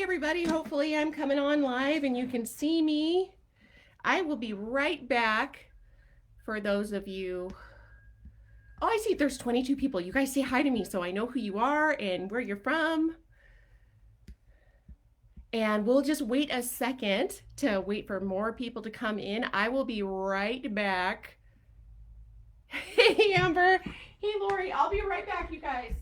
everybody. Hopefully I'm coming on live and you can see me. I will be right back for those of you. Oh, I see there's 22 people. You guys say hi to me so I know who you are and where you're from. And we'll just wait a second to wait for more people to come in. I will be right back. Hey, Amber. Hey, Lori. I'll be right back, you guys.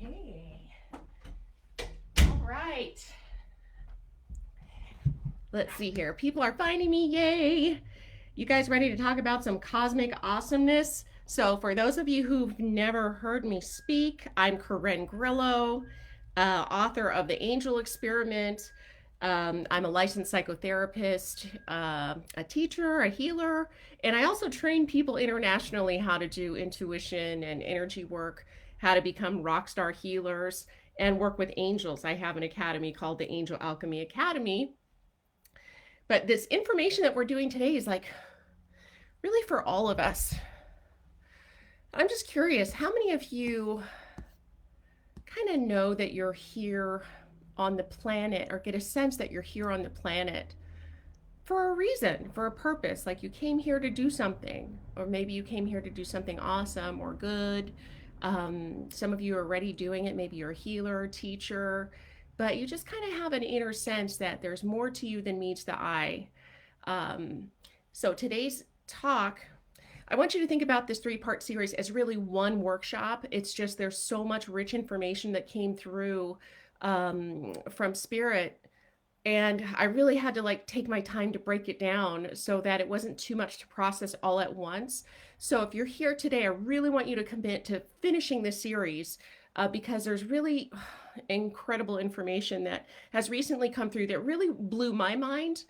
Okay. All right. Let's see here. People are finding me. Yay. You guys ready to talk about some cosmic awesomeness? So for those of you who've never heard me speak, I'm Corinne Grillo, author of The Angel Experiment. I'm a licensed psychotherapist, a teacher, a healer, and I also train people internationally how to do intuition and energy work, how to become rock star healers, and work with angels. I have an academy called the Angel Alchemy Academy. But this information that we're doing today is like really for all of us. I'm just curious, how many of you kind of know that you're here on the planet or get a sense that you're here on the planet for a reason, for a purpose? Like you came here to do something, or maybe you came here to do something awesome or good. Some of you are already doing it. Maybe you're a healer, teacher, but you just kind of have an inner sense that there's more to you than meets the eye. So today's talk, I want you to think about this 3-part series as really one workshop. It's just there's so much rich information that came through from Spirit. And I really had to like take my time to break it down so that it wasn't too much to process all at once. So if you're here today, I really want you to commit to finishing this series because there's really incredible information that has recently come through that really blew my mind.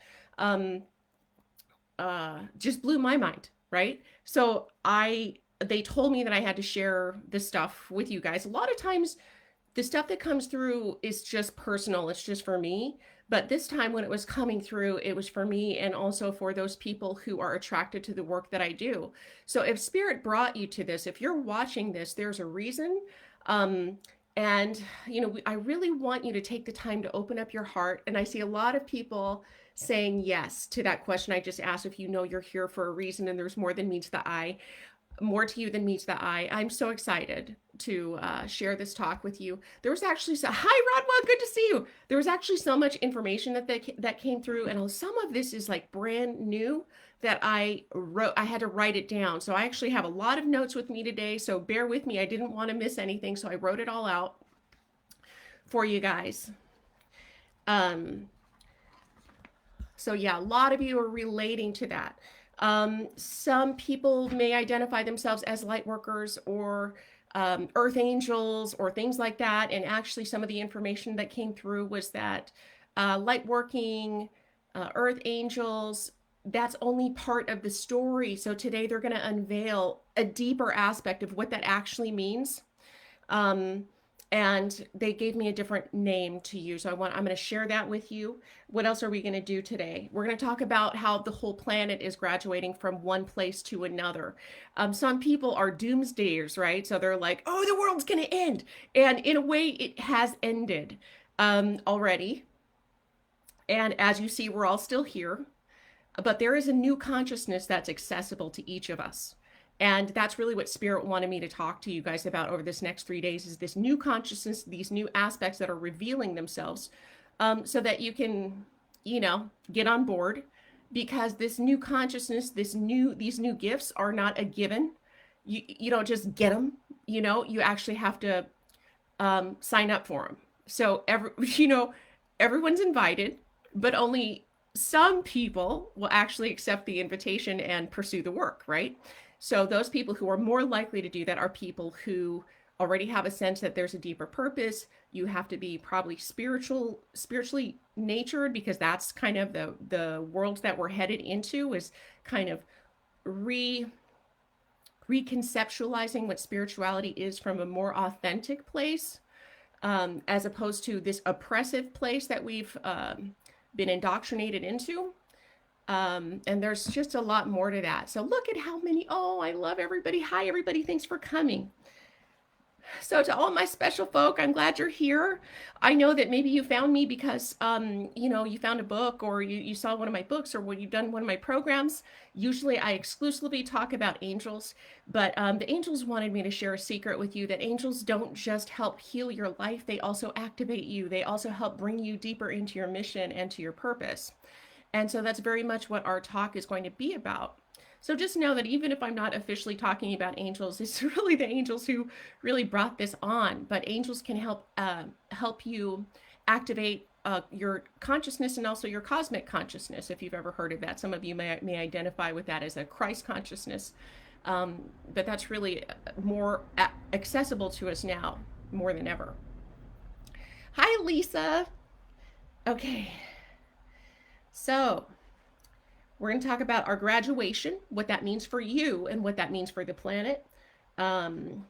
Just blew my mind, right? So they told me that I had to share this stuff with you guys. A lot of times the stuff that comes through is just personal. It's just for me. But this time when it was coming through, it was for me and also for those people who are attracted to the work that I do. So if Spirit brought you to this, if you're watching this, there's a reason. And, I really want you to take the time to open up your heart. And I see a lot of people saying yes to that question I just asked, if you know you're here for a reason and there's more than meets the eye. More to you than meets the eye. I'm so excited to share this talk with you. There was actually hi Rodwell, good to see you. There was actually so much information that came through, and some of this is like brand new that I wrote. I had to write it down, so I actually have a lot of notes with me today. So bear with me. I didn't want to miss anything, so I wrote it all out for you guys. So yeah, a lot of you are relating to that. Some people may identify themselves as light workers or earth angels or things like that. And actually some of the information that came through was that light working, earth angels, that's only part of the story. So today they're going to unveil a deeper aspect of what that actually means. And they gave me a different name to use. So I'm going to share that with you. What else are we going to do today? We're going to talk about how the whole planet is graduating from one place to another. Some people are doomsdayers, right? So they're like, oh, the world's going to end. And in a way, it has ended already. And as you see, we're all still here. But there is a new consciousness that's accessible to each of us. And that's really what Spirit wanted me to talk to you guys about over this next 3 days, is this new consciousness, these new aspects that are revealing themselves, so that you can, get on board, because this new consciousness, these new gifts are not a given. You don't just get them, you actually have to sign up for them. So everyone's invited, but only some people will actually accept the invitation and pursue the work, right? So those people who are more likely to do that are people who already have a sense that there's a deeper purpose. You have to be probably spiritually natured, because that's kind of the world that we're headed into, is kind of reconceptualizing what spirituality is from a more authentic place, as opposed to this oppressive place that we've been indoctrinated into. And there's just a lot more to that. So look at how many, oh, I love everybody. Hi, everybody. Thanks for coming. So to all my special folk, I'm glad you're here. I know that maybe you found me because, you found a book, or you saw one of my books, or when you've done one of my programs. Usually I exclusively talk about angels, but the angels wanted me to share a secret with you, that angels don't just help heal your life. They also activate you. They also help bring you deeper into your mission and to your purpose. And so that's very much what our talk is going to be about. So just know that even if I'm not officially talking about angels, it's really the angels who really brought this on. But angels can help you activate your consciousness, and also your cosmic consciousness, if you've ever heard of that. Some of you may identify with that as a Christ consciousness, but that's really more accessible to us now more than ever. Hi, Lisa. Okay, so we're going to talk about our graduation, what that means for you and what that means for the planet. We're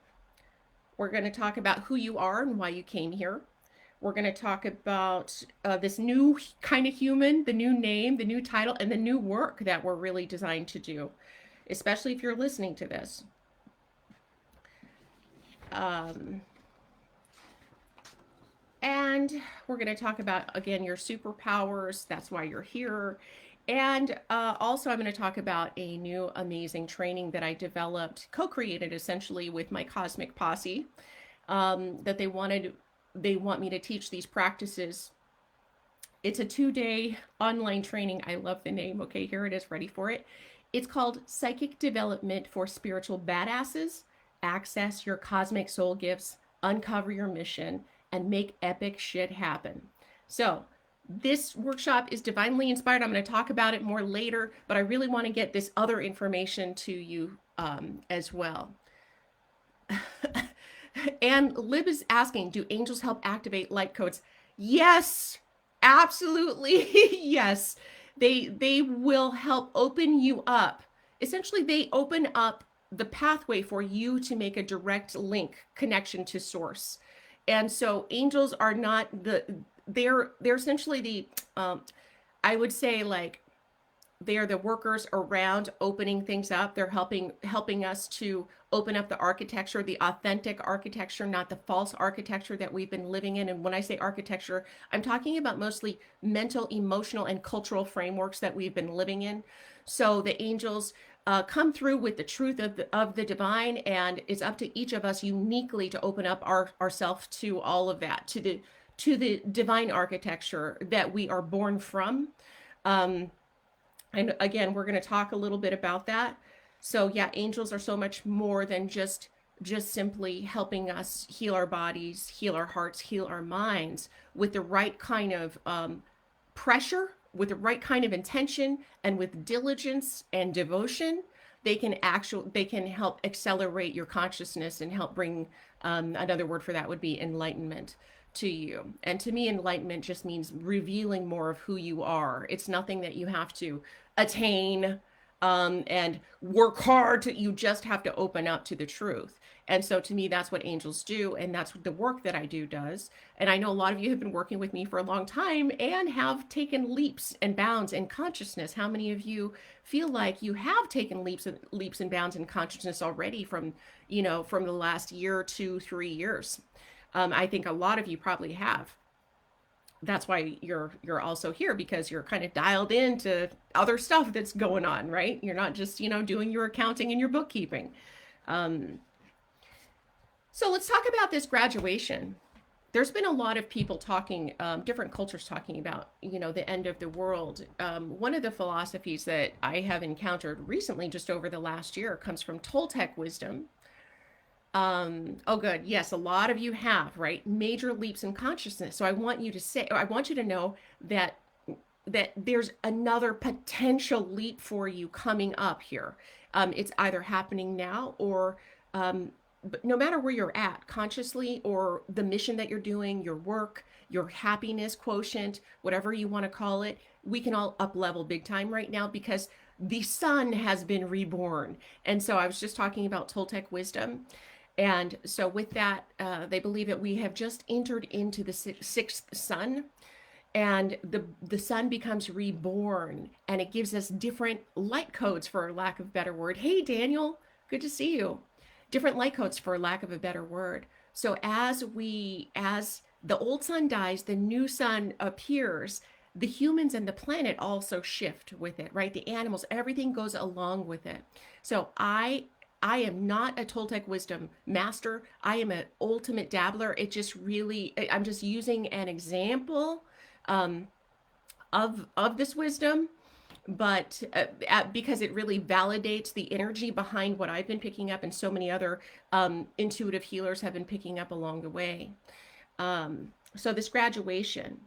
going to talk about who you are and why you came here. We're going to talk about this new kind of human, the new name, the new title, and the new work that we're really designed to do, especially if you're listening to this. And we're going to talk about, again, your superpowers. That's why you're here. And also I'm going to talk about a new amazing training that I developed, co-created essentially with my Cosmic Posse, that they want me to teach these practices. It's a 2-day online training. I love the name. Okay, here it is, ready for it. It's called Psychic Development for Spiritual Badasses. Access your cosmic soul gifts, uncover your mission, and make epic shit happen. So this workshop is divinely inspired. I'm going to talk about it more later, but I really want to get this other information to you as well. And Lib is asking, do angels help activate light codes? Yes, absolutely. Yes, they will help open you up. Essentially, they open up the pathway for you to make a direct link connection to source. And so angels are not they're essentially the, I would say, like, they are the workers around opening things up. They're helping us to open up the architecture, the authentic architecture, not the false architecture that we've been living in. And when I say architecture, I'm talking about mostly mental, emotional, and cultural frameworks that we've been living in. So the angels come through with the truth of the divine, and it's up to each of us uniquely to open up ourselves to all of that, to the divine architecture that we are born from. And again, we're going to talk a little bit about that. So yeah, angels are so much more than just simply helping us heal our bodies, heal our hearts, heal our minds with the right kind of pressure, with the right kind of intention, and with diligence and devotion. They can help accelerate your consciousness and help bring, another word for that would be enlightenment to you. And to me, enlightenment just means revealing more of who you are. It's nothing that you have to attain and work hard to. You just have to open up to the truth. And so to me, that's what angels do, and that's what the work that I do does. And I know a lot of you have been working with me for a long time and have taken leaps and bounds in consciousness. How many of you feel like you have taken leaps and bounds in consciousness already from the last year, 2, 3 years? I think a lot of you probably have. That's why you're also here, because you're kind of dialed into other stuff that's going on, right? You're not just, doing your accounting and your bookkeeping. So let's talk about this graduation. There's been a lot of people talking, different cultures talking about, the end of the world. One of the philosophies that I have encountered recently, just over the last year, comes from Toltec wisdom. Oh, good. Yes, a lot of you have, right? Major leaps in consciousness. So I want you to know that there's another potential leap for you coming up here. It's either happening now or, but no matter where you're at consciously, or the mission that you're doing, your work, your happiness quotient, whatever you want to call it, we can all up level big time right now, because the sun has been reborn. And so I was just talking about Toltec wisdom. And so with that, they believe that we have just entered into the sixth sun, and the sun becomes reborn, and it gives us different light codes, for lack of a better word. Hey, Daniel, good to see you. Different light codes, for lack of a better word. So as the old sun dies, the new sun appears. The humans and the planet also shift with it, right? The animals, everything goes along with it. So I am not a Toltec wisdom master. I am an ultimate dabbler. It just really, I'm just using an example um, of this wisdom, but because it really validates the energy behind what I've been picking up, and so many other intuitive healers have been picking up along the way. So this graduation,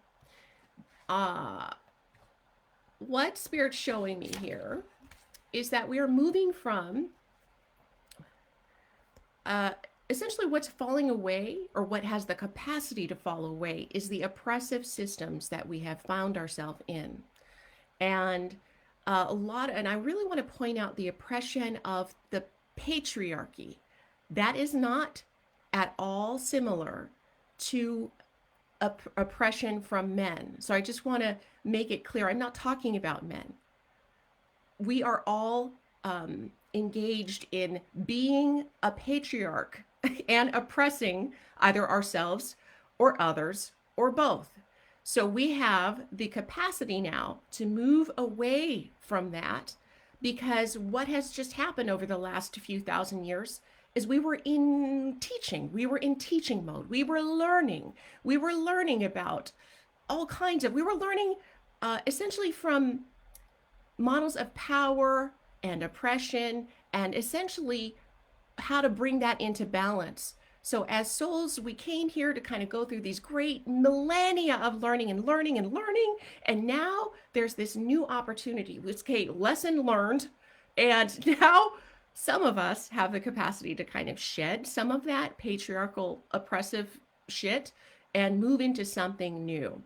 uh, what Spirit's showing me here is that we are moving from essentially what's falling away, or what has the capacity to fall away, is the oppressive systems that we have found ourselves in. And and I really want to point out the oppression of the patriarchy. That is not at all similar to oppression from men. So I just want to make it clear, I'm not talking about men. We are all engaged in being a patriarch and oppressing either ourselves or others or both. So we have the capacity now to move away from that, because what has just happened over the last few thousand years is we were in teaching. We were in teaching mode. We were learning. We were learning about all kinds of, we were learning essentially from models of power and oppression, and essentially how to bring that into balance. So as souls, we came here to kind of go through these great millennia of learning and learning and learning. And now there's this new opportunity. Okay, lesson learned. And now some of us have the capacity to kind of shed some of that patriarchal oppressive shit and move into something new.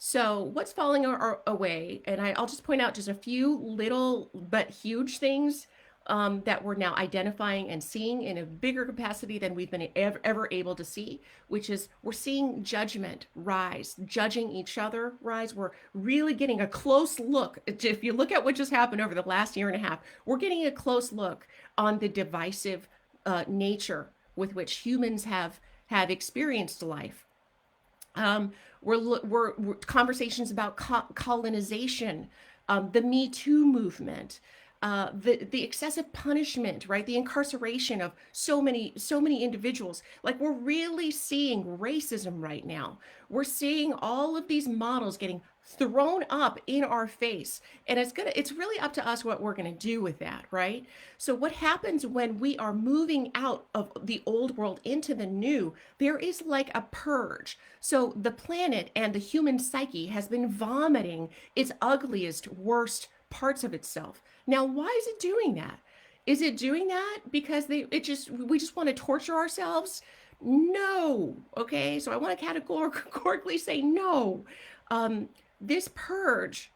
So what's falling away, and I'll just point out just a few little but huge things that we're now identifying and seeing in a bigger capacity than we've been ever able to see, which is we're seeing judgment rise, judging each other rise. We're really getting a close look. If you look at what just happened over the last year and a half, we're getting a close look on the divisive nature with which humans have experienced life. We're conversations about colonization, the Me Too movement, the excessive punishment, right? The incarceration of so many individuals. Like, we're really seeing racism right now. We're seeing all of these models getting thrown up in our face, and it's really up to us what we're going to do with that, right? So what happens when we are moving out of the old world into the new? There is like a purge. So the planet and the human psyche has been vomiting its ugliest, worst parts of itself. Now, why is it doing that? Is it doing that because we just want to torture ourselves? No. Okay, so I want to categorically say no. This purge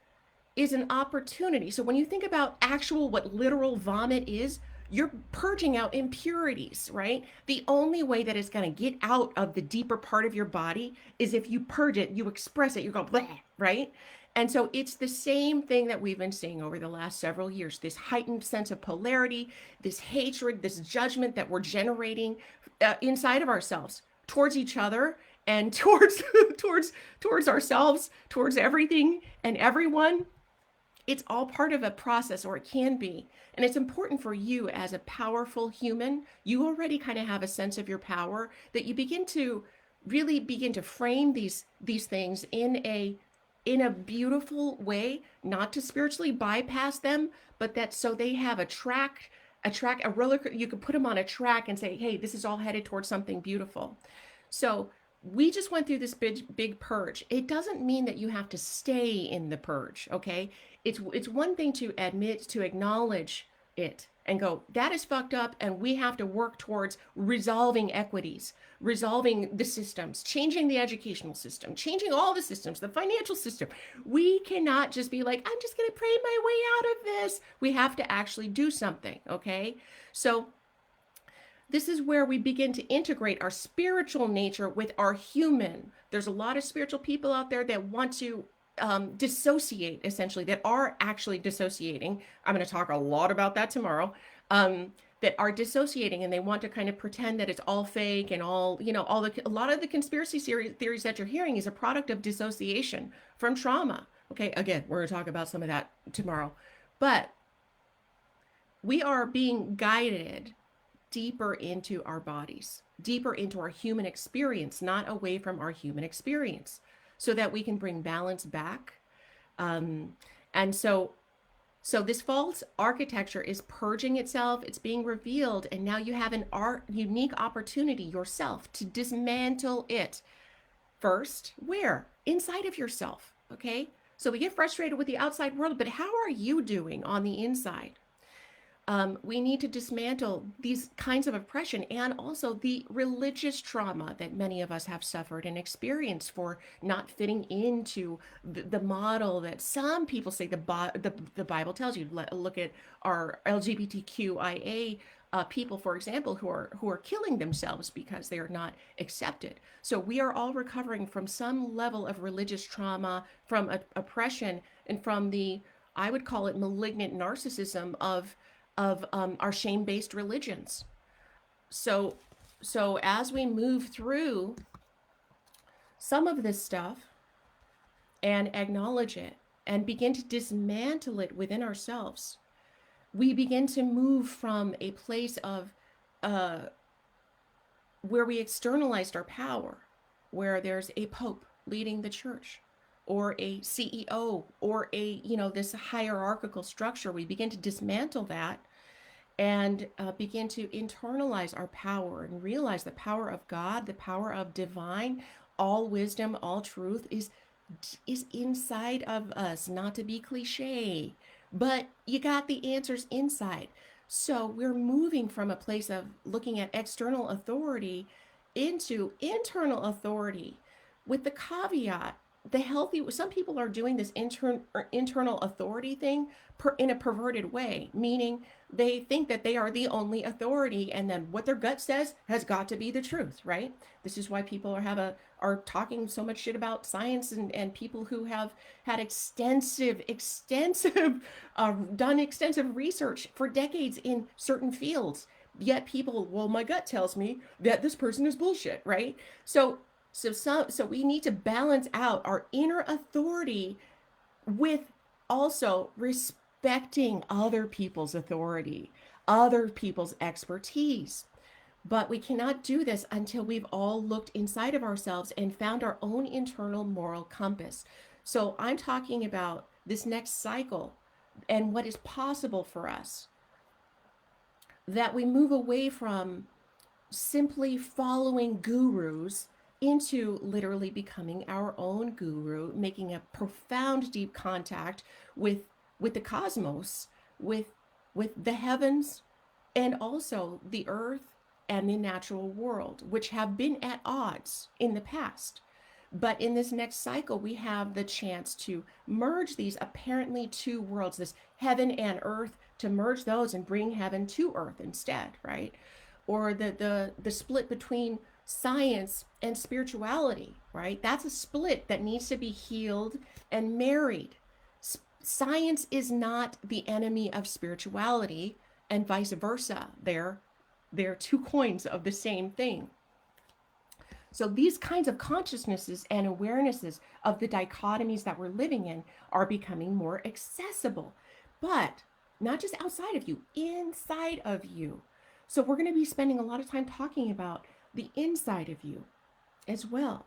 is an opportunity. So when you think about what literal vomit is, you're purging out impurities, right? The only way that it's going to get out of the deeper part of your body is if you purge it, you express it, you go bleh, right? And so it's the same thing that we've been seeing over the last several years, this heightened sense of polarity, this hatred, this judgment that we're generating inside of ourselves towards each other and towards ourselves, towards everything and everyone. It's all part of a process, or it can be. And it's important for you as a powerful human. You already kind of have a sense of your power, that you begin to frame these things in a beautiful way, not to spiritually bypass them, but that so they have a roller. You could put them on a track and say, hey, this is all headed towards something beautiful. So we just went through this big purge. It doesn't mean that you have to stay in the purge, okay? It's one thing to admit, to acknowledge it, and go, that is fucked up, and we have to work towards resolving equities, resolving the systems, changing the educational system, changing all the systems, the financial system. We cannot just be like, I'm just going to pray my way out of this. We have to actually do something, okay? So this is where we begin to integrate our spiritual nature with our human. There's a lot of spiritual people out there that want to dissociate, essentially, that are actually dissociating. I'm going to talk a lot about that tomorrow. That are dissociating, and they want to kind of pretend that it's all fake and all, a lot of the conspiracy theories that you're hearing is a product of dissociation from trauma. Okay, again, we're going to talk about some of that tomorrow. But we are being guided deeper into our bodies, deeper into our human experience, not away from our human experience, so that we can bring balance back. And so this false architecture is purging itself, it's being revealed, and now you have an unique opportunity yourself to dismantle it. First, where? Inside of yourself, okay? So we get frustrated with the outside world, but how are you doing on the inside? We need to dismantle these kinds of oppression and also the religious trauma that many of us have suffered and experienced for not fitting into the model that some people say the Bible tells you. Look at our LGBTQIA people, for example, who are killing themselves because they are not accepted. So we are all recovering from some level of religious trauma, from oppression, and from the, I would call it, malignant narcissism of our shame-based religions. So as we move through some of this stuff and acknowledge it and begin to dismantle it within ourselves, we begin to move from a place of where we externalized our power, where there's a pope leading the church, or a CEO, or this hierarchical structure. We begin to dismantle that and begin to internalize our power and realize the power of God, the power of divine, all wisdom, all truth is inside of us. Not to be cliche, but you got the answers inside. So we're moving from a place of looking at external authority into internal authority, with the caveat, some people are doing this internal authority thing in a perverted way, meaning they think that they are the only authority, and then what their gut says has got to be the truth, right? This is why people are talking so much shit about science, and people who have had done extensive research for decades in certain fields. Yet people, well, my gut tells me that this person is bullshit, right? So we need to balance out our inner authority with also respecting other people's authority, other people's expertise. But we cannot do this until we've all looked inside of ourselves and found our own internal moral compass. So I'm talking about this next cycle and what is possible for us, that we move away from simply following gurus into literally becoming our own guru, making a profound, deep contact with the cosmos, with the heavens, and also the earth and the natural world, which have been at odds in the past. But in this next cycle, we have the chance to merge these apparently two worlds, this heaven and earth, to merge those and bring heaven to earth instead, right? Or the split between science and spirituality, right? That's a split that needs to be healed and married. Science is not the enemy of spirituality, and vice versa. They're two coins of the same thing. So these kinds of consciousnesses and awarenesses of the dichotomies that we're living in are becoming more accessible, but not just outside of you, inside of you. So we're going to be spending a lot of time talking about the inside of you as well.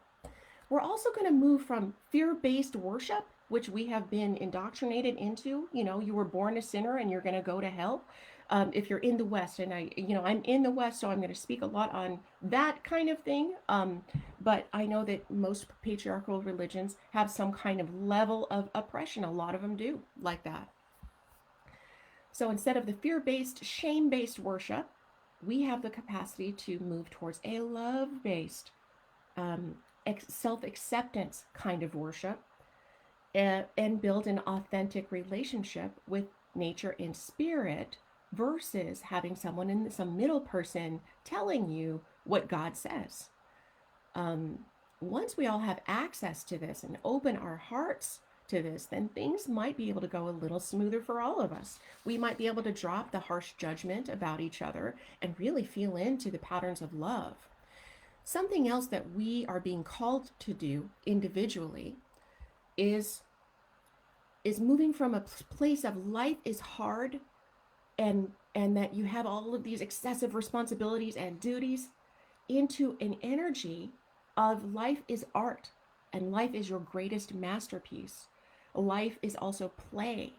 We're also going to move from fear-based worship, which we have been indoctrinated into. You were born a sinner and you're going to go to hell. If you're in the West, and I'm in the West, so I'm going to speak a lot on that kind of thing. But I know that most patriarchal religions have some kind of level of oppression. A lot of them do like that. So instead of the fear-based, shame-based worship, we have the capacity to move towards a love-based, um, self-acceptance kind of worship, and build an authentic relationship with nature in spirit versus having someone in some middle person telling you what God says. Um, Once we all have access to this and open our hearts to this, then things might be able to go a little smoother for all of us. We might be able to drop the harsh judgment about each other and really feel into the patterns of love. Something else that we are being called to do individually is moving from a place of life is hard, and that you have all of these excessive responsibilities and duties, into an energy of life is art, and life is your greatest masterpiece. Life is also play.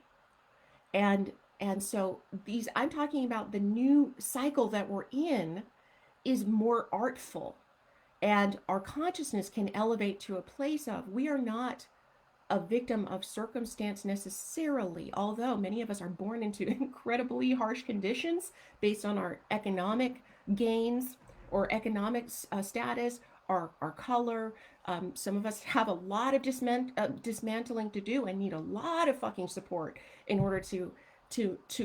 And so these, I'm talking about the new cycle that we're in is more artful, and our consciousness can elevate to a place of we are not a victim of circumstance necessarily, although many of us are born into incredibly harsh conditions based on our economic gains or economic status, our color. Some of us have a lot of dismantling to do and need a lot of fucking support in order to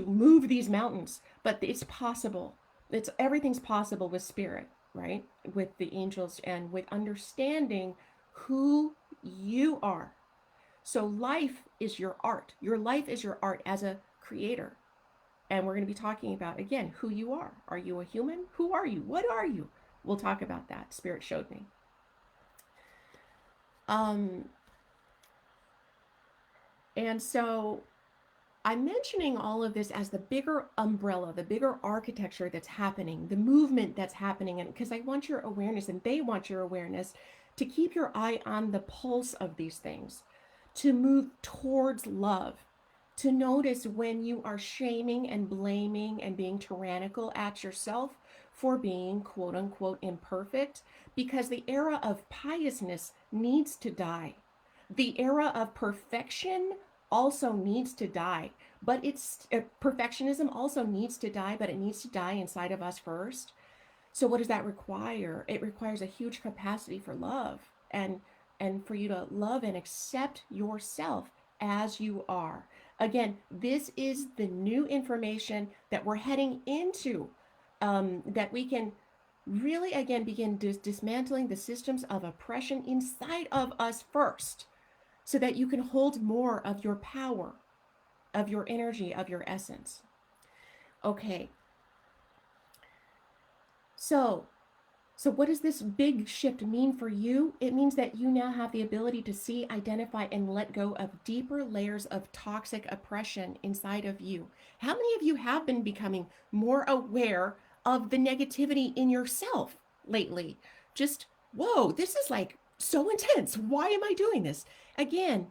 move these mountains. But it's possible. It's everything's possible with spirit, right? With the angels and with understanding who you are. So life is your art. Your life is your art as a creator. And we're going to be talking about, again, who you are. Are you a human? Who are you? What are you? We'll talk about that. Spirit showed me. And so I'm mentioning all of this as the bigger umbrella, the bigger architecture that's happening, the movement that's happening, and because I want your awareness and they want your awareness to keep your eye on the pulse of these things, to move towards love, to notice when you are shaming and blaming and being tyrannical at yourself for being quote unquote imperfect, because the era of piousness needs to die. The era of perfection also needs to die, but it's perfectionism also needs to die, but it needs to die inside of us first. So what does that require? It requires a huge capacity for love, and for you to love and accept yourself as you are. Again, this is the new information that we're heading into, that we can really, again, begin dismantling the systems of oppression inside of us first, so that you can hold more of your power, of your energy, of your essence. Okay. So what does this big shift mean for you? It means that you now have the ability to see, identify, and let go of deeper layers of toxic oppression inside of you. How many of you have been becoming more aware of the negativity in yourself lately? Just, whoa, this is like so intense. Why am I doing this? Again,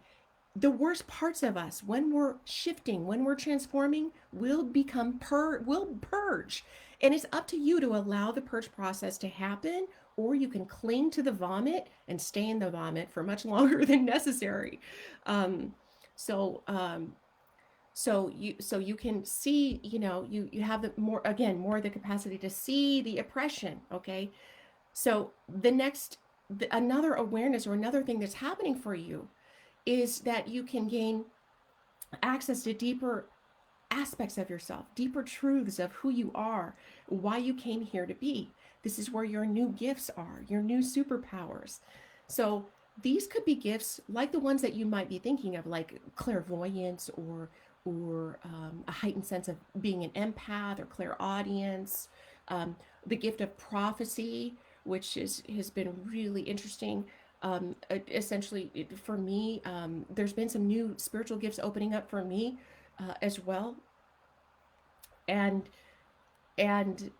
the worst parts of us, when we're shifting, when we're transforming, will purge. And it's up to you to allow the purge process to happen, or you can cling to the vomit and stay in the vomit for much longer than necessary. Um, so um, so you can see, you have the more of the capacity to see the oppression. Okay, so another awareness or another thing that's happening for you is that you can gain access to deeper aspects of yourself, deeper truths of who you are, why you came here to be. This is where your new gifts are, your new superpowers. So these could be gifts like the ones that you might be thinking of, like clairvoyance or a heightened sense of being an empath or clairaudience, the gift of prophecy, which has been really interesting. Essentially, for me, there's been some new spiritual gifts opening up for me as well, and and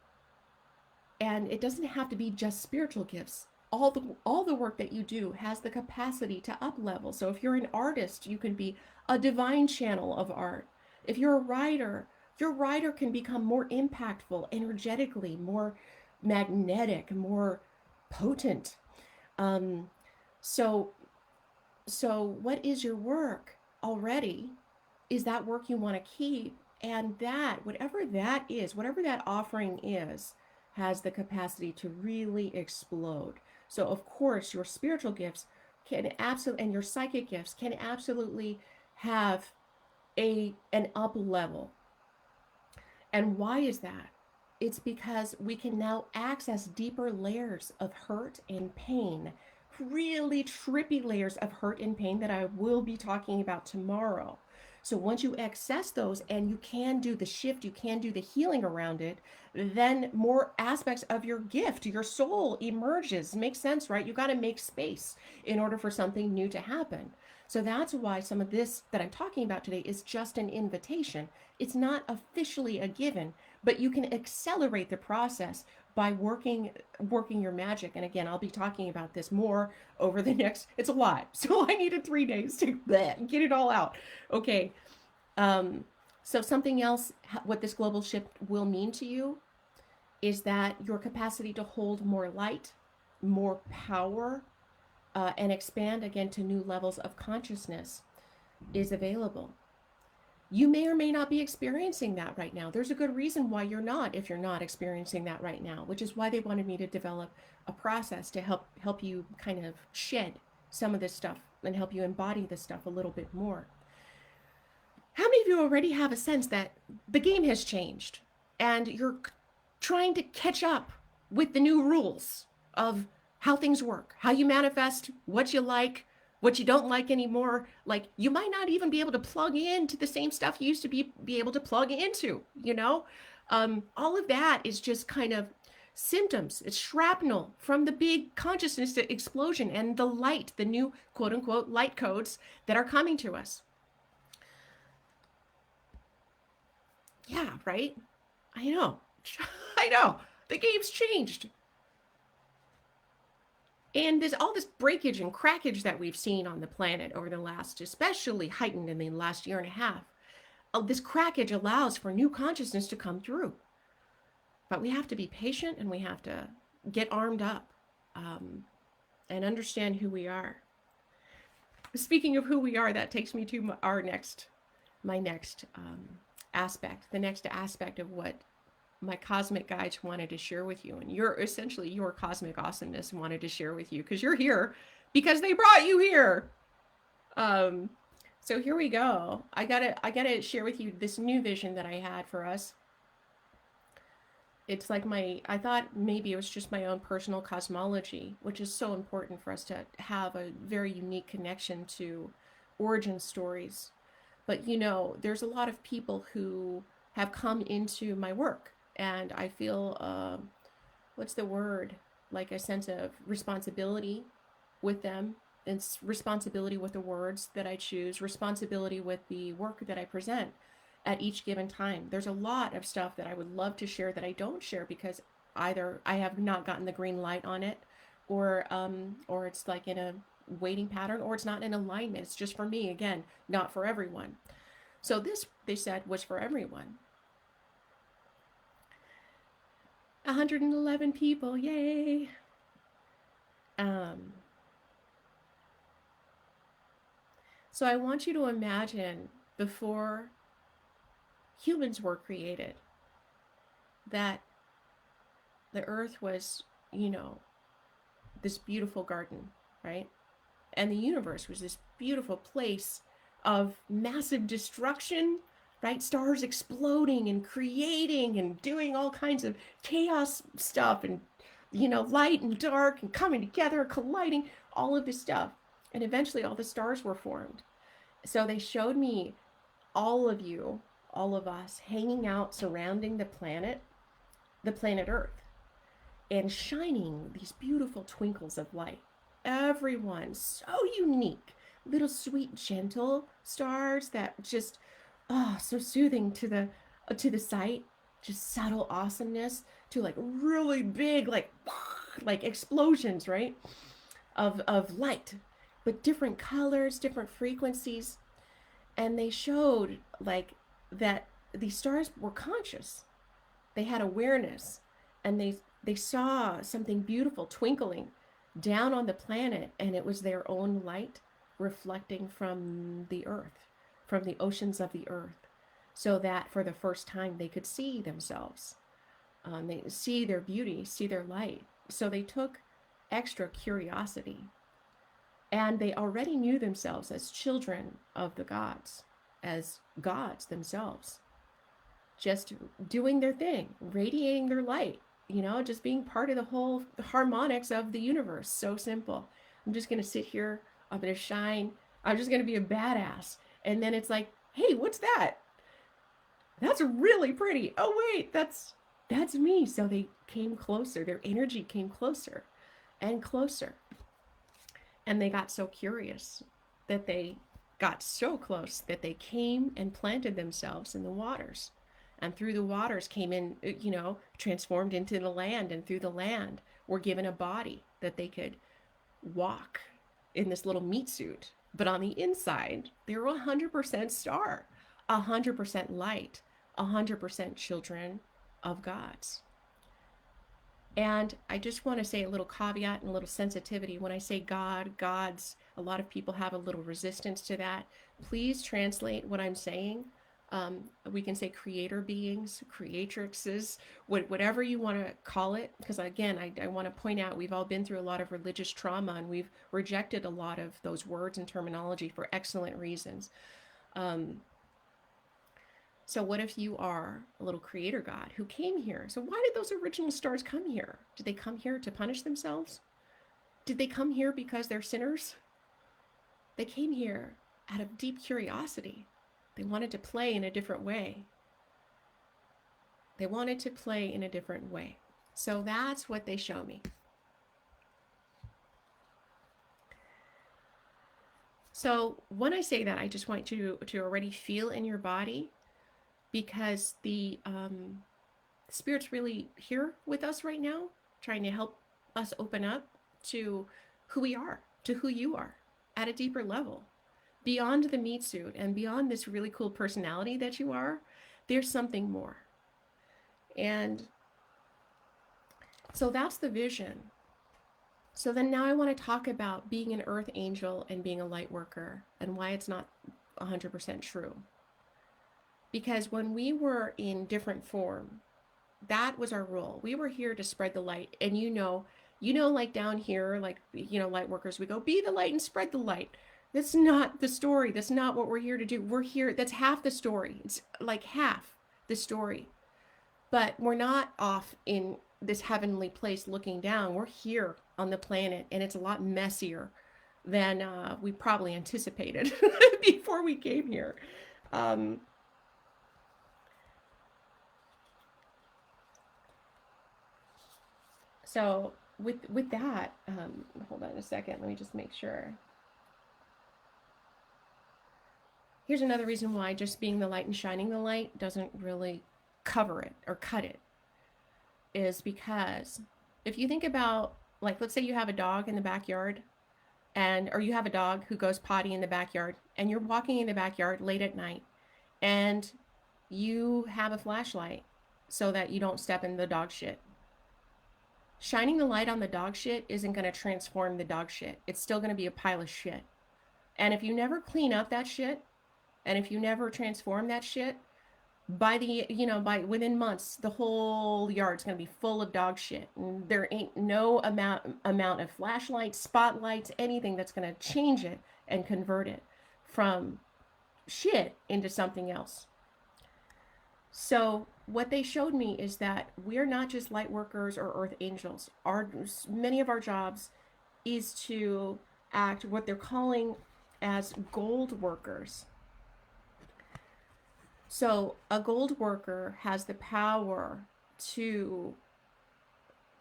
and it doesn't have to be just spiritual gifts. All the work that you do has the capacity to up level. So if you're an artist, you can be a divine channel of art. If you're a writer, your writer can become more impactful energetically, more magnetic, more potent. Um, so so what is your work already? Is that work you want to keep? And that, whatever that is, whatever that offering is, has the capacity to really explode. So, of course, your spiritual gifts can absolutely, and your psychic gifts can absolutely have an up level. And why is that? It's because we can now access deeper layers of hurt and pain, really trippy layers of hurt and pain that I will be talking about tomorrow. So once you access those and you can do the shift, you can do the healing around it, then more aspects of your gift, your soul emerges. Makes sense, right? You got to make space in order for something new to happen. So that's why some of this that I'm talking about today is just an invitation. It's not officially a given, but you can accelerate the process by working your magic. And again, I'll be talking about this more over the next, it's a lot. So I needed 3 days to get it all out. Okay. So something else, what this global shift will mean to you is that your capacity to hold more light, more power, and expand again to new levels of consciousness is available. You may or may not be experiencing that right now. There's a good reason why you're not, if you're not experiencing that right now, which is why they wanted me to develop a process to help you kind of shed some of this stuff and help you embody this stuff a little bit more. How many of you already have a sense that the game has changed and you're trying to catch up with the new rules of how things work, how you manifest, what you like, what you don't like anymore? Like, you might not even be able to plug into the same stuff you used to be able to plug into, you know? All of that is just kind of symptoms. It's shrapnel from the big consciousness explosion and the light, the new quote unquote light codes that are coming to us. Yeah, right? I know. I know. The game's changed. And there's all this breakage and crackage that we've seen on the planet over the last, especially heightened in the last year and a half. This crackage allows for new consciousness to come through. But we have to be patient and we have to get armed up and understand who we are. Speaking of who we are, that takes me to my next aspect, the next aspect of what my cosmic guides wanted to share with you, and your cosmic awesomeness wanted to share with you, because you're here because they brought you here. So here we go. I gotta share with you this new vision that I had for us. It's like I thought maybe it was just my own personal cosmology, which is so important for us to have a very unique connection to origin stories. But there's a lot of people who have come into my work, and I feel, what's the word? Like a sense of responsibility with them. It's responsibility with the words that I choose, responsibility with the work that I present at each given time. There's a lot of stuff that I would love to share that I don't share because either I have not gotten the green light on it, or it's like in a waiting pattern, or it's not in alignment. It's just for me, again, not for everyone. So this, they said, was for everyone. 111 people, yay. So I want you to imagine before humans were created, that the earth was, this beautiful garden, right? And the universe was this beautiful place of massive destruction, right? Stars exploding and creating and doing all kinds of chaos stuff, and light and dark and coming together, colliding, all of this stuff. And eventually all the stars were formed. So they showed me all of you, all of us, hanging out surrounding the planet Earth, and shining these beautiful twinkles of light. Everyone so unique, little sweet gentle stars that just so soothing to the sight, just subtle awesomeness, to like really big like explosions, right, of light, but different colors, different frequencies. And they showed like that these stars were conscious, they had awareness, and they saw something beautiful twinkling down on the planet, and it was their own light reflecting from the earth, from the oceans of the earth. so that for the first time they could see themselves. They see their beauty, see their light. So they took extra curiosity. And they already knew themselves as children of the gods, as gods themselves, just doing their thing, radiating their light, just being part of the whole harmonics of the universe. So simple. I'm just going to sit here. I'm going to shine. I'm just going to be a badass. And then it's like, hey, what's that? That's really pretty. Oh, wait, that's me. So they came closer. Their energy came closer and closer. And they got so curious that they got so close that they came and planted themselves in the waters. And through the waters came in, transformed into the land. And through the land were given a body that they could walk in this little meat suit. But on the inside, they were 100% star, 100% light, 100% children of gods. And I just want to say a little caveat and a little sensitivity. When I say God, gods, a lot of people have a little resistance to that. Please translate what I'm saying. We can say creator beings, creatrixes, whatever you want to call it. Because again, I want to point out we've all been through a lot of religious trauma and we've rejected a lot of those words and terminology for excellent reasons. So what if you are a little creator god who came here? So why did those original stars come here? Did they come here to punish themselves? Did they come here because they're sinners? They came here out of deep curiosity. They wanted to play in a different way. They wanted to play in a different way. So that's what they show me. So when I say that, I just want you to already feel in your body, because the Spirit's really here with us right now, trying to help us open up to who we are, to who you are at a deeper level. Beyond the meat suit and beyond this really cool personality that you are, there's something more. And so that's the vision. So then now I want to talk about being an earth angel and being a light worker and why it's not 100% true. Because when we were in different form, that was our role. We were here to spread the light. And like down here, like, light workers, we go, be the light and spread the light. That's not the story. That's not what we're here to do. We're here, that's half the story. It's like half the story. But we're not off in this heavenly place looking down. We're here on the planet, and it's a lot messier than we probably anticipated before we came here. So with that, hold on a second. Let me just make sure. Here's another reason why just being the light and shining the light doesn't really cover it or cut it, is because if you think about, like, let's say you have a dog in the backyard, or you have a dog who goes potty in the backyard, and you're walking in the backyard late at night, and you have a flashlight so that you don't step in the dog shit. Shining the light on the dog shit isn't going to transform the dog shit. It's still going to be a pile of shit. And if you never clean up that shit, and if you never transform that shit, by within months, the whole yard's going to be full of dog shit. And there ain't no amount of flashlights, spotlights, anything that's going to change it and convert it from shit into something else. So what they showed me is that we're not just light workers or earth angels. Many of our jobs is to act what they're calling as gold workers. So a gold worker has the power to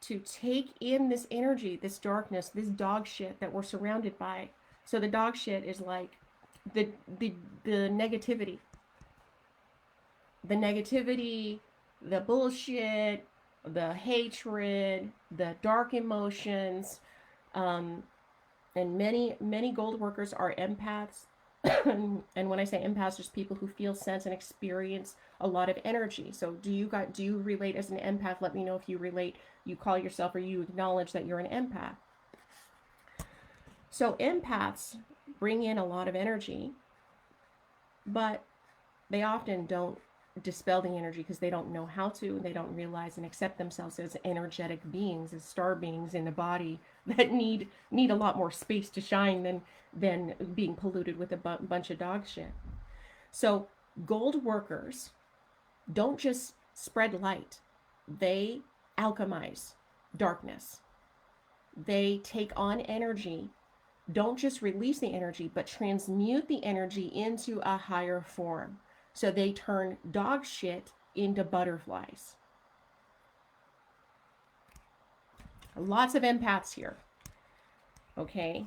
take in this energy, this darkness, this dog shit that we're surrounded by. So the dog shit is like the negativity. The negativity, the bullshit, the hatred, the dark emotions, and many gold workers are empaths. And when I say empaths, just people who feel, sense, and experience a lot of energy. So do you relate as an empath? Let me know if you relate, you call yourself, or you acknowledge that you're an empath. So empaths bring in a lot of energy, but they often don't dispel the energy because they don't know how to. They don't realize and accept themselves as energetic beings, as star beings in a body that need a lot more space to shine than being polluted with a bunch of dog shit. So gold workers don't just spread light, they alchemize darkness. They take on energy, don't just release the energy, but transmute the energy into a higher form. So they turn dog shit into butterflies. Lots of empaths here. Okay.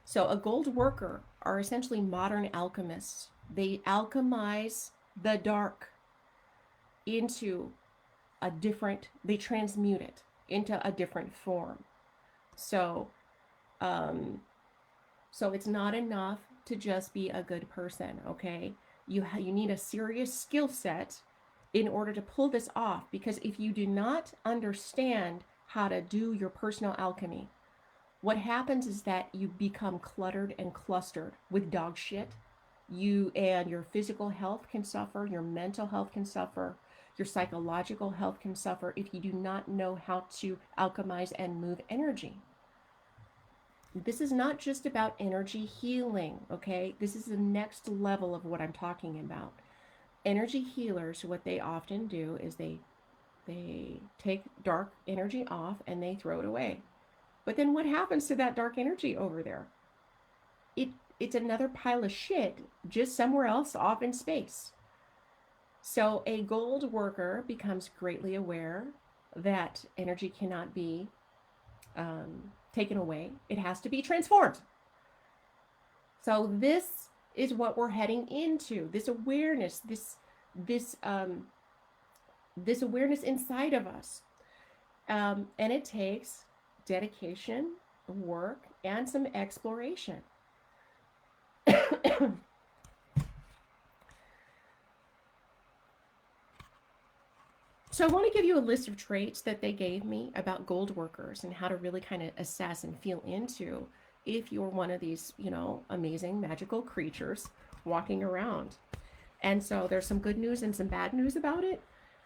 So a gold worker are essentially modern alchemists. They alchemize the dark into a different, they transmute it into a different form. So, so it's not enough to just be a good person, okay? You need a serious skill set in order to pull this off, because if you do not understand how to do your personal alchemy, what happens is that you become cluttered and clustered with dog shit. And your physical health can suffer, your mental health can suffer, your psychological health can suffer if you do not know how to alchemize and move energy. This is not just about energy healing, okay? This is the next level of what I'm talking about. Energy healers, what they often do is they take dark energy off and they throw it away. But then what happens to that dark energy over there? It's another pile of shit just somewhere else off in space. So a gold worker becomes greatly aware that energy cannot be taken away. It has to be transformed. So this is what we're heading into. This awareness, this awareness inside of us, and it takes dedication, work, and some exploration. So I want to give you a list of traits that they gave me about gold workers and how to really kind of assess and feel into if you're one of these, amazing magical creatures walking around. And so there's some good news and some bad news about it.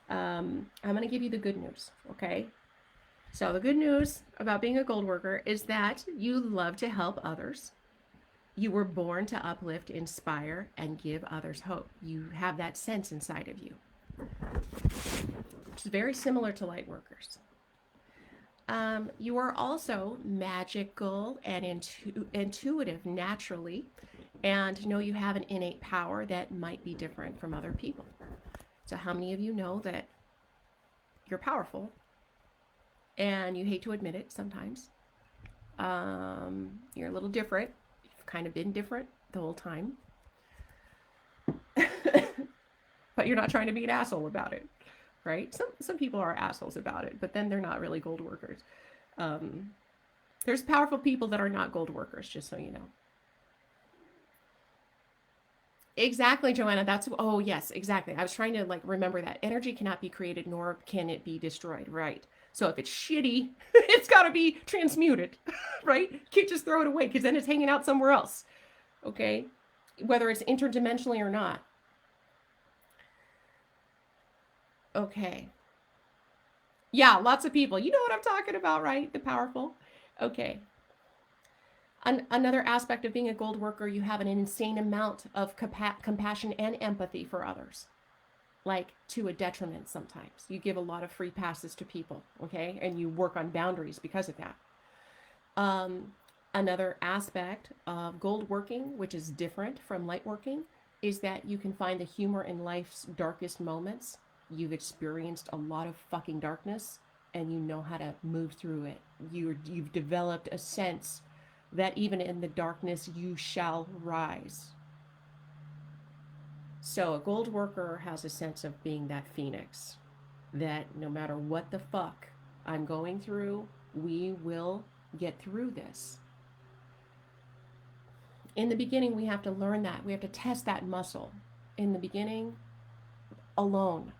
I'm going to give you the good news, okay? So the good news about being a gold worker is that you love to help others. You were born to uplift, inspire, and give others hope. You have that sense inside of you, which is very similar to light workers. You are also magical and intuitive naturally, and know you have an innate power that might be different from other people. So how many of you know that you're powerful and you hate to admit it sometimes? You're a little different. You've kind of been different the whole time. But you're not trying to be an asshole about it, right? Some people are assholes about it, but then they're not really gold workers. There's powerful people that are not gold workers, just so you know. Exactly, Joanna. Oh yes, exactly. I was trying to remember that energy cannot be created, nor can it be destroyed, right? So if it's shitty, it's got to be transmuted, right? You can't just throw it away because then it's hanging out somewhere else, okay? Whether it's interdimensionally or not. Okay. Yeah, lots of people. You know what I'm talking about, right? The powerful. Okay. Another aspect of being a gold worker, you have an insane amount of compassion and empathy for others, to a detriment sometimes. You give a lot of free passes to people, okay? And you work on boundaries because of that. Another aspect of gold working, which is different from light working, is that you can find the humor in life's darkest moments. You've experienced a lot of fucking darkness, and you know how to move through it. You've developed a sense that even in the darkness, you shall rise. So a gold worker has a sense of being that phoenix, that no matter what the fuck I'm going through, we will get through this. In the beginning, we have to learn that. We have to test that muscle. In the beginning, alone.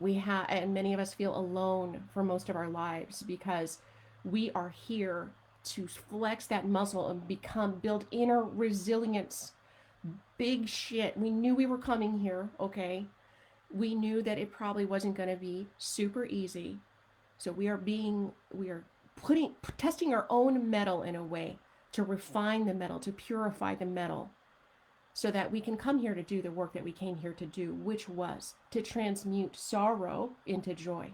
And many of us feel alone for most of our lives because we are here to flex that muscle and build inner resilience. Big shit. We knew we were coming here, okay? We knew that it probably wasn't going to be super easy. So we are testing our own metal in a way to refine the metal, to purify the metal, so that we can come here to do the work that we came here to do, which was to transmute sorrow into joy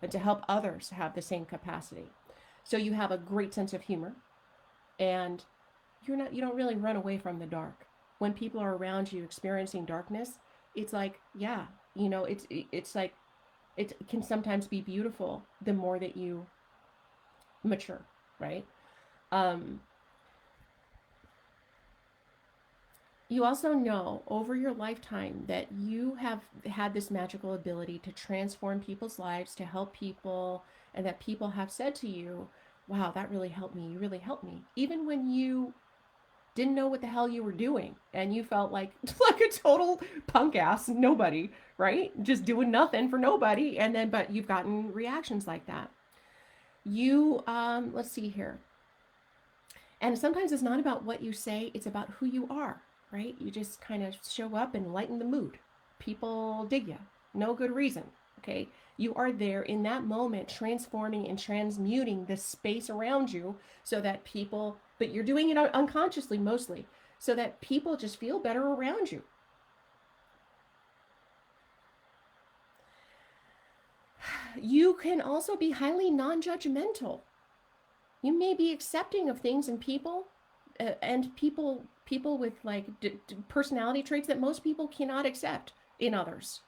and to help others have the same capacity. So you have a great sense of humor, and you don't really run away from the dark. When people are around you experiencing darkness, it's like, yeah, it's like it can sometimes be beautiful the more that you mature, right? Um, you also know over your lifetime that you have had this magical ability to transform people's lives, to help people, and that people have said to you, wow, that really helped me. You really helped me. Even when you didn't know what the hell you were doing and you felt like like a total punk ass nobody, right? Just doing nothing for nobody. And then, but you've gotten reactions like that. You, let's see here. And sometimes it's not about what you say, it's about who you are, right? You just kind of show up and lighten the mood. People dig you. No good reason, okay? You are there in that moment transforming and transmuting the space around you so that people, but you're doing it unconsciously mostly, so that people just feel better around you. You can also be highly non-judgmental. You may be accepting of things and people, and people with like personality traits that most people cannot accept in others.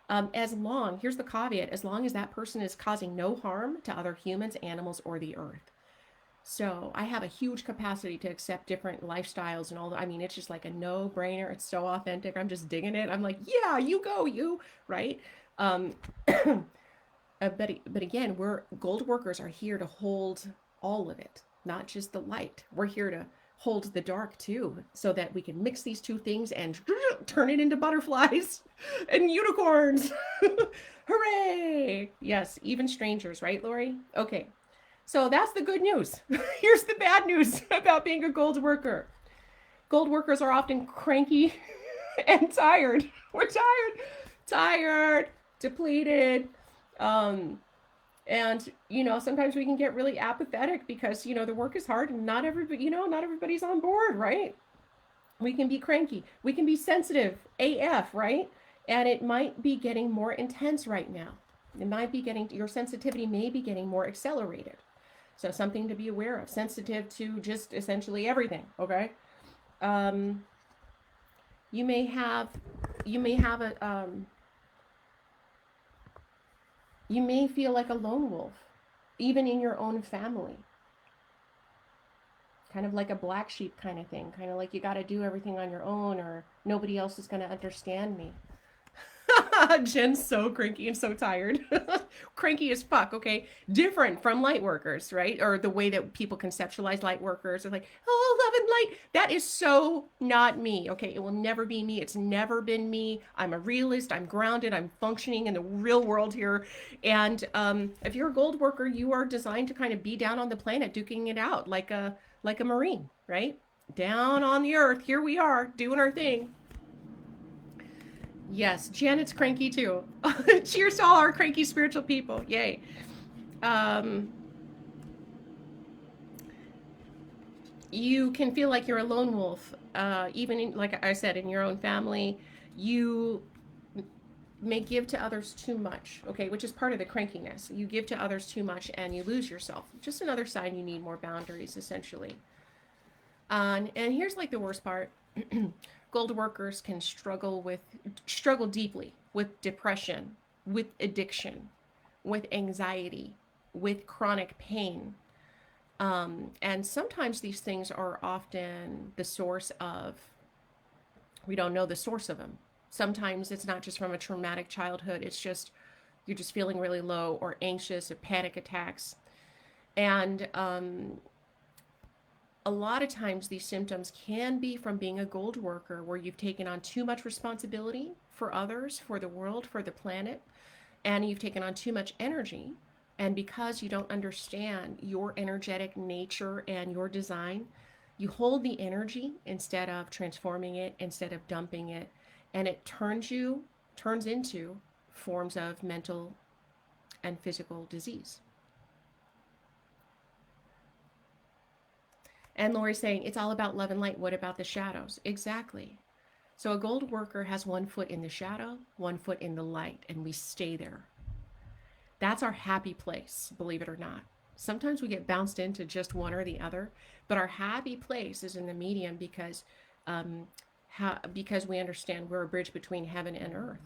As long, here's the caveat, as long as that person is causing no harm to other humans, animals, or the earth. So I have a huge capacity to accept different lifestyles and all that. I mean, it's just like a no-brainer. It's so authentic. I'm just digging it. I'm like, yeah, you go, you, right? Um, but again, we're gold workers are here to hold all of it, not just the light. We're here to hold the dark too, so that we can mix these two things and turn it into butterflies and unicorns. Hooray! Yes, even strangers, right, Lori? Okay, so that's the good news. Here's the bad news about being a gold worker. Gold workers are often cranky and tired. We're tired, depleted. Um, and sometimes we can get really apathetic because the work is hard and not everybody's on board, right? We can be cranky, we can be sensitive AF, right? And it might be getting more intense right now. It might be getting, your sensitivity may be getting more accelerated. So something to be aware of. Sensitive to just essentially everything, okay? You may have a you may feel like a lone wolf, even in your own family. Kind of like a black sheep kind of thing. Kind of like you got to do everything on your own or nobody else is going to understand me. Jen's so cranky and so tired. Cranky as fuck, okay? Different from light workers, right? Or the way that people conceptualize light workers. They're like, oh, love and light. That is so not me, okay? It will never be me. It's never been me. I'm a realist. I'm grounded. I'm functioning in the real world here. And if you're a gold worker, you are designed to kind of be down on the planet, duking it out like a Marine, right? Down on the earth. Here we are doing our thing. Yes, Janet's cranky too. Cheers to all our cranky spiritual people. Yay. You can feel like you're a lone wolf, even in, like I said, in your own family. You may give to others too much, okay, which is part of the crankiness. You give to others too much and you lose yourself. Just another sign you need more boundaries, essentially. And here's like the worst part. Gold workers can struggle deeply with depression, with addiction, with anxiety, with chronic pain. And sometimes these things are often the source of, we don't know the source of them. Sometimes it's not just from a traumatic childhood. It's just, you're just feeling really low or anxious or panic attacks. And a lot of times these symptoms can be from being a gold worker where you've taken on too much responsibility for others, for the world, for the planet, and you've taken on too much energy. And because you don't understand your energetic nature and your design, you hold the energy instead of transforming it, instead of dumping it, and it turns you turns into forms of mental and physical disease. And Lori's saying, it's all about love and light. What about the shadows? Exactly. So a gold worker has one foot in the shadow, one foot in the light, and we stay there. That's our happy place, believe it or not. Sometimes we get bounced into just one or the other, but our happy place is in the medium um, because we understand we're a bridge between heaven and earth,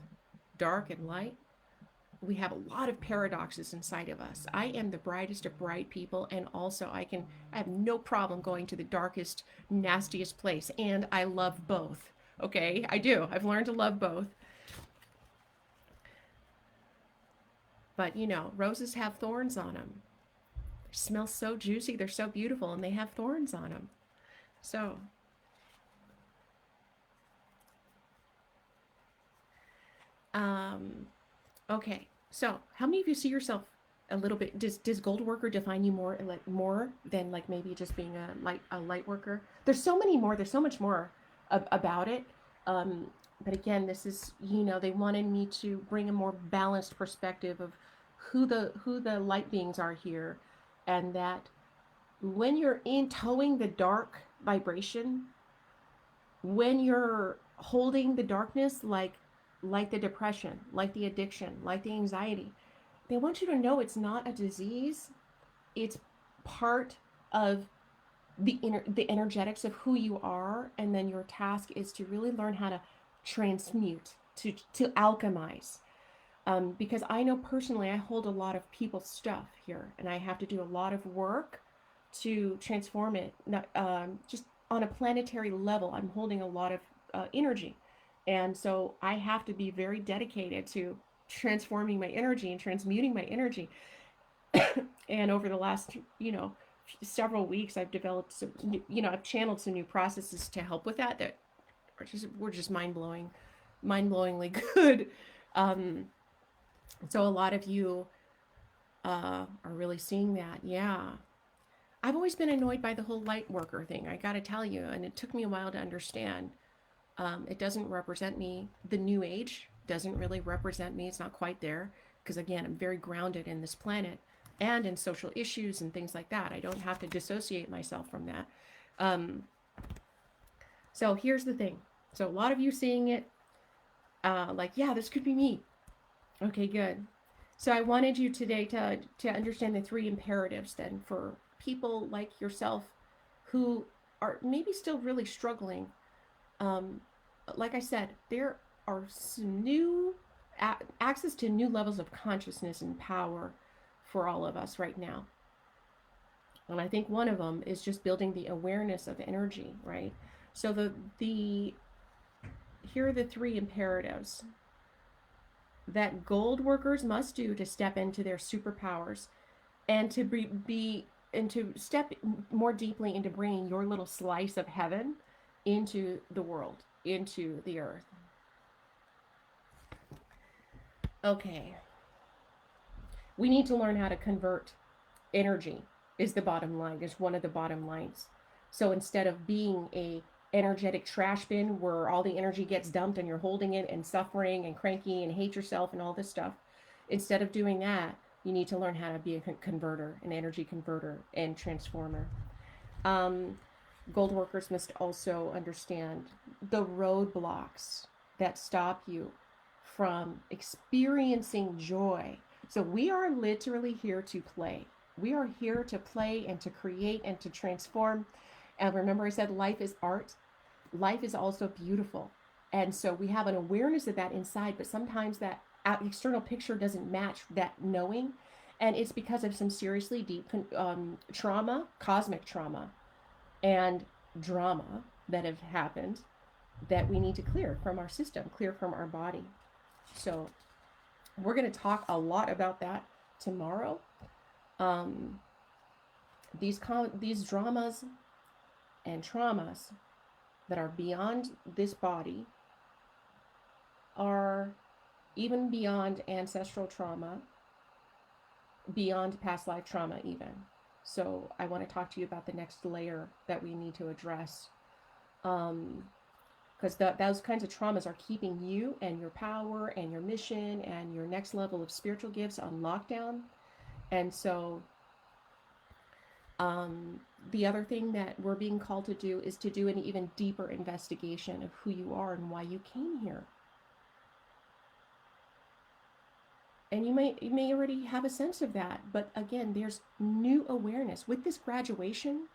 dark and light. We have a lot of paradoxes inside of us. I am the brightest of bright people, and also I have no problem going to the darkest, nastiest place, and I love both. Okay, I do. I've learned to love both. But you know, roses have thorns on them. They smell so juicy, they're so beautiful, and they have thorns on them. So, okay. So, how many of you see yourself a little bit? Does gold worker define you more than like maybe just being a light worker? There's so many more. There's so much more about it. But again, this is, you know, they wanted me to bring a more balanced perspective of who the light beings are here, and that when you're in towing the dark vibration, when you're holding the darkness, like the depression, like the addiction, like the anxiety, they want you to know it's not a disease. It's part of the energetics of who you are, and then your task is to really learn how to transmute, to alchemize. Because I know personally I hold a lot of people's stuff here, and I have to do a lot of work to transform it. Not, just on a planetary level, I'm holding a lot of energy, and so I have to be very dedicated to transforming my energy and transmuting my energy. And over the last, you know, several weeks, I've developed some, you know, I've channeled some new processes to help with that were just mind-blowingly good. So a lot of you are really seeing that. Yeah. I've always been annoyed by the whole light worker thing, I gotta tell you, and it took me a while to understand. It doesn't represent me. The new age doesn't really represent me. It's not quite there, because again, I'm very grounded in this planet and in social issues and things like that. I don't have to dissociate myself from that. So here's the thing. So a lot of you seeing it, like, yeah, this could be me. Okay, good. So I wanted you today to understand the three imperatives then for people like yourself who are maybe still really struggling. Like I said, there are some new access to new levels of consciousness and power for all of us right now. And I think one of them is just building the awareness of energy, right? So here are the three imperatives that gold workers must do to step into their superpowers and to step more deeply into bringing your little slice of heaven into the world, into the earth. Okay. We need to learn how to convert energy, is the bottom line, is one of the bottom lines. So instead of being a energetic trash bin where all the energy gets dumped and you're holding it and suffering and cranky and hate yourself and all this stuff, instead of doing that, you need to learn how to be a converter, an energy converter and transformer. Gold workers must also understand the roadblocks that stop you from experiencing joy. So we are literally here to play. We are here to play and to create and to transform. And remember, I said life is art. Life is also beautiful. And so we have an awareness of that inside, but sometimes that external picture doesn't match that knowing. And it's because of some seriously deep trauma, cosmic trauma, and drama that have happened that we need to clear from our system, clear from our body. So we're going to talk a lot about that tomorrow. These dramas and traumas that are beyond this body are even beyond ancestral trauma, beyond past life trauma even. So I want to talk to you about the next layer that we need to address. because those kinds of traumas are keeping you and your power and your mission and your next level of spiritual gifts on lockdown. And so the other thing that we're being called to do is to do an even deeper investigation of who you are and why you came here. And you may already have a sense of that, but again, there's new awareness. With this graduation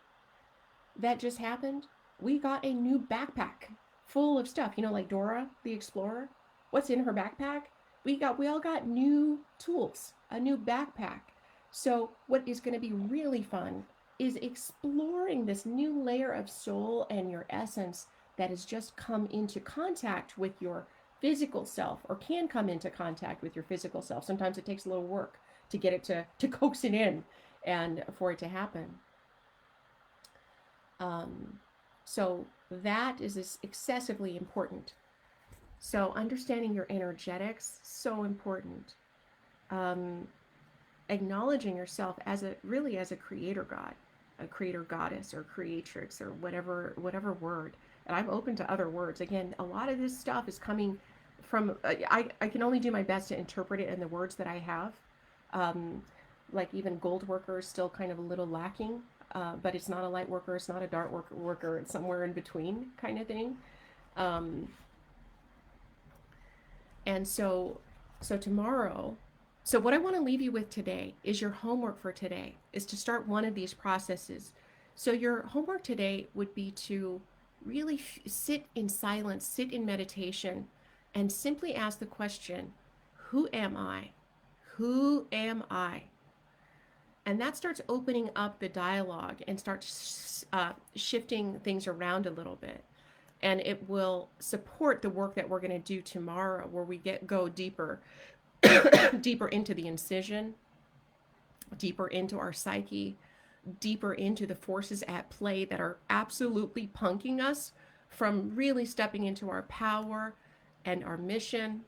that just happened, we got a new backpack full of stuff. You know, like Dora the Explorer, what's in her backpack? We all got new tools, a new backpack. So what is going to be really fun is exploring this new layer of soul and your essence that has just come into contact with your physical self, or can come into contact with your physical self. Sometimes it takes a little work to get it to coax it in and for it to happen. So that is excessively important. So understanding your energetics, so important. Acknowledging yourself as a creator god, a creator goddess, or creatrix, or whatever word. And I'm open to other words. Again, a lot of this stuff is coming from, I can only do my best to interpret it in the words that I have. Like even gold worker is still kind of a little lacking, but it's not a light worker, it's not a dark worker, it's somewhere in between kind of thing. And so tomorrow, so what I want to leave you with today is your homework for today is to start one of these processes. So your homework today would be to really sit in silence, sit in meditation, and simply ask the question, who am I? Who am I? And that starts opening up the dialogue and starts shifting things around a little bit. And it will support the work that we're going to do tomorrow, where we go deeper, deeper into the incision, deeper into our psyche, deeper into the forces at play that are absolutely punking us from really stepping into our power and our mission.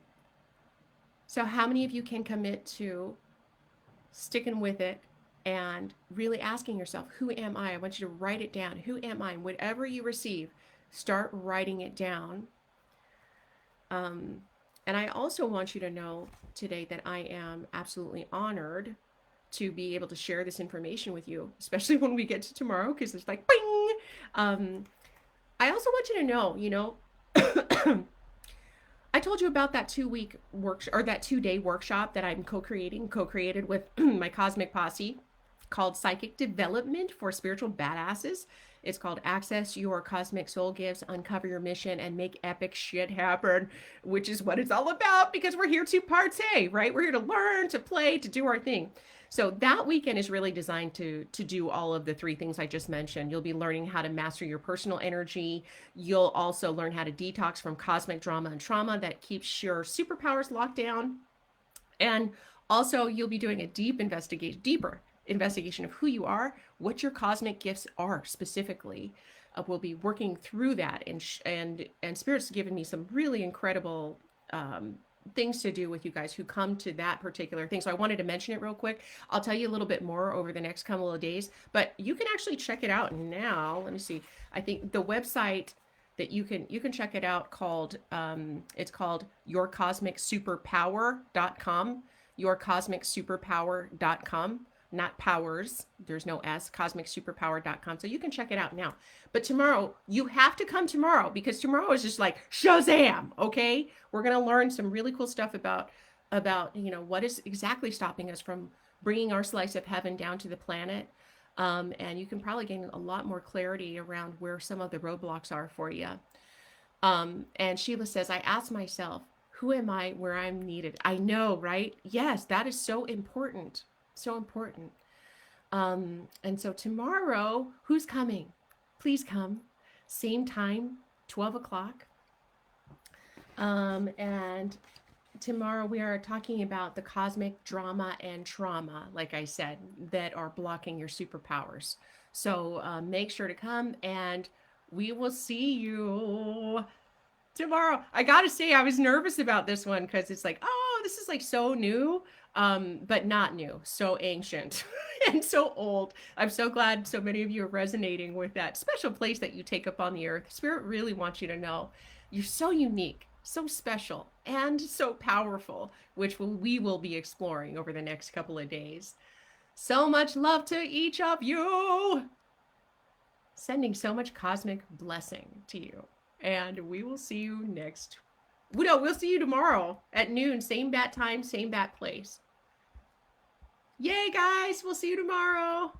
So how many of you can commit to sticking with it and really asking yourself, who am I? I want you to write it down. Who am I? And whatever you receive, start writing it down. And I also want you to know today that I am absolutely honored to be able to share this information with you, especially when we get to tomorrow, because it's like, bing! I also want you to know, I told you about that 2-week workshop, or that 2-day workshop that I'm co-created with my Cosmic Posse, called Psychic Development for Spiritual Badasses. It's called Access Your Cosmic Soul Gifts, Uncover Your Mission, and Make Epic Shit Happen, which is what it's all about, because we're here to partay, right? We're here to learn, to play, to do our thing. So that weekend is really designed to do all of the 3 things I just mentioned. You'll be learning how to master your personal energy. You'll also learn how to detox from cosmic drama and trauma that keeps your superpowers locked down. And also you'll be doing a deeper investigation of who you are, what your cosmic gifts are specifically. We'll be working through that, and Spirit's given me some really incredible things to do with you guys who come to that particular thing. So I wanted to mention it real quick. I'll tell you a little bit more over the next couple of days, but you can actually check it out now. Let me see. I think the website that you can check it out it's called yourcosmicsuperpower.com, yourcosmicsuperpower.com. Not powers, there's no S, cosmicsuperpower.com. So you can check it out now. But tomorrow, you have to come tomorrow, because tomorrow is just like Shazam, okay? We're going to learn some really cool stuff about what is exactly stopping us from bringing our slice of heaven down to the planet. And you can probably gain a lot more clarity around where some of the roadblocks are for you. And Sheila says, I ask myself, who am I where I'm needed? I know, right? Yes, that is so important. So important. And so tomorrow, who's coming? Please come. Same time, 12 o'clock. And tomorrow we are talking about the cosmic drama and trauma, like I said, that are blocking your superpowers. So make sure to come, and we will see you tomorrow. I gotta say, I was nervous about this one because it's like, oh, this is like so new. But not new, so ancient and so old. I'm so glad so many of you are resonating with that special place that you take up on the earth. Spirit really wants you to know You're so unique, so special, and so powerful, which we will be exploring over the next couple of days. So much love to each of you. Sending so much cosmic blessing to you. And we will see you we'll see you tomorrow at noon, same bat time, same bat place. Yay, guys, we'll see you tomorrow.